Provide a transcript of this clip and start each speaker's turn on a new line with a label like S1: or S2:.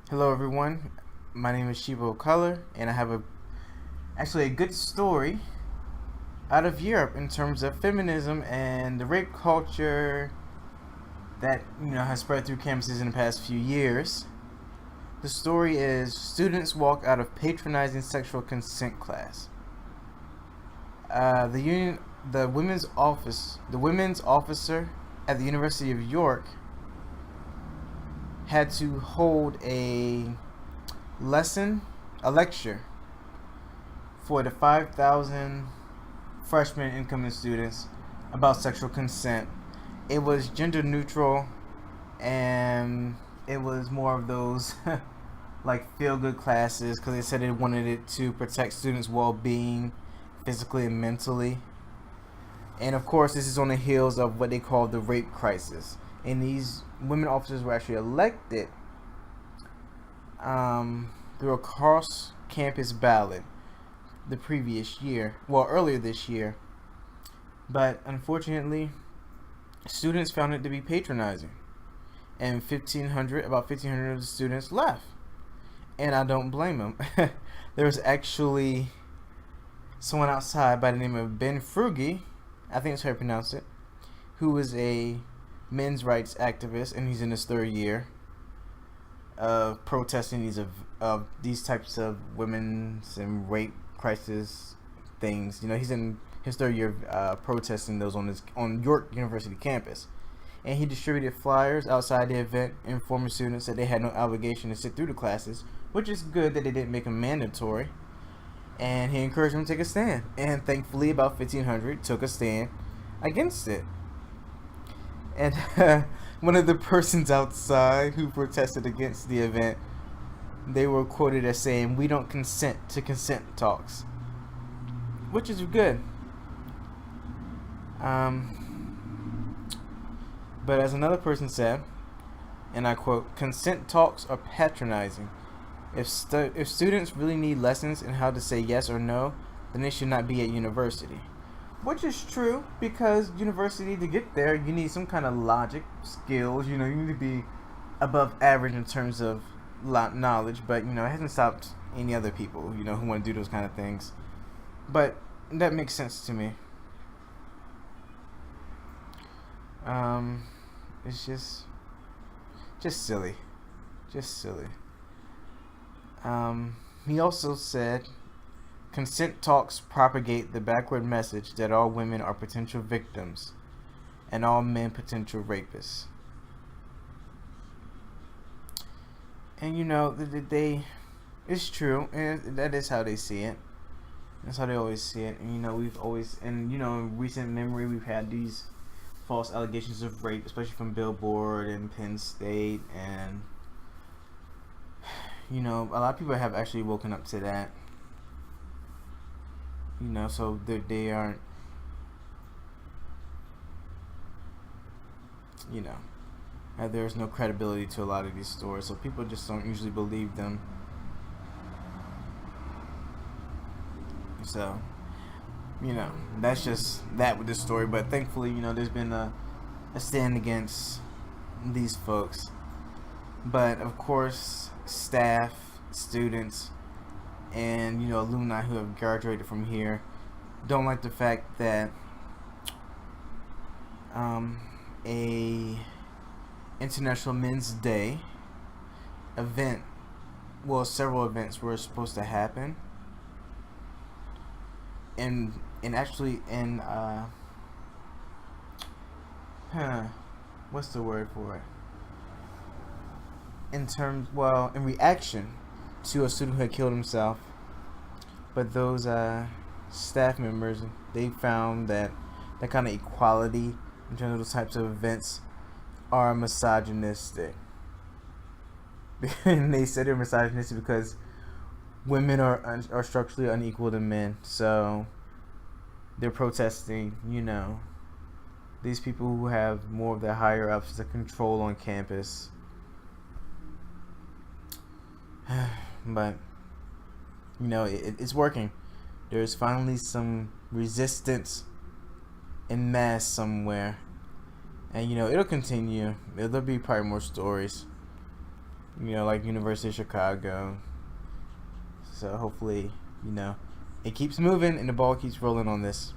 S1: Hello everyone, my name is Shivo Color and I have actually a good story out of Europe in terms of feminism and the rape culture that has spread through campuses in the past few years. The story is students walk out of patronizing sexual consent class. The union, the women's officer at the University of York had to hold lesson, a lecture for the 5,000 freshman incoming students about sexual consent. It was gender neutral and it was more of those like feel good classes because they said they wanted it to protect students' well being physically and mentally. And of course, this is on the heels of what they call the rape crisis. And these women officers were actually elected through a cross campus ballot the previous year, earlier this year. But unfortunately, students found it to be patronizing. And about 1,500 of the students left. And I don't blame them. There was actually someone outside by the name of Ben Frugi, I think that's how you pronounce it, who is a men's rights activist, and he's in his third year of protesting these types of women's and rape crisis things. He's in his third year of protesting those on York University campus, and he distributed flyers outside the event, informing students that they had no obligation to sit through the classes, which is good that they didn't make them mandatory. And he encouraged them to take a stand, and thankfully, about 1,500 took a stand against it. And one of the persons outside who protested against the event, they were quoted as saying, "We don't consent to consent talks," which is good. But as another person said, and I quote, "Consent talks are patronizing. If students really need lessons in how to say yes or no, then they should not be at university." Which is true, because university, to get there, you need some kind of logic skills. You need to be above average in terms of knowledge. But it hasn't stopped any other people who want to do those kind of things. But that makes sense to me. It's just silly, just silly. He also said, "Consent talks propagate the backward message that all women are potential victims and all men potential rapists." And it's true, and that is how they see it. That's how they always see it. And we've always, and in recent memory, we've had these false allegations of rape, especially from Billboard and Penn State, and a lot of people have actually woken up to that. So they aren't, there's no credibility to a lot of these stories, so people just don't usually believe them. So, that's just that with this story. But thankfully, there's been a stand against these folks. But of course, staff, students, and alumni who have graduated from here don't like the fact that a International Men's Day event, several events were supposed to happen, and actually in what's the word for it? In reaction to a student who had killed himself. But those staff members, they found that kind of equality in terms of those types of events are misogynistic. And they said they're misogynistic because women are structurally unequal to men. So they're protesting, these people who have more of the higher ups to control on campus. But it's working. There's finally some resistance in mass somewhere, and it'll continue. There'll be probably more stories. like University of Chicago. So hopefully, it keeps moving and the ball keeps rolling on this.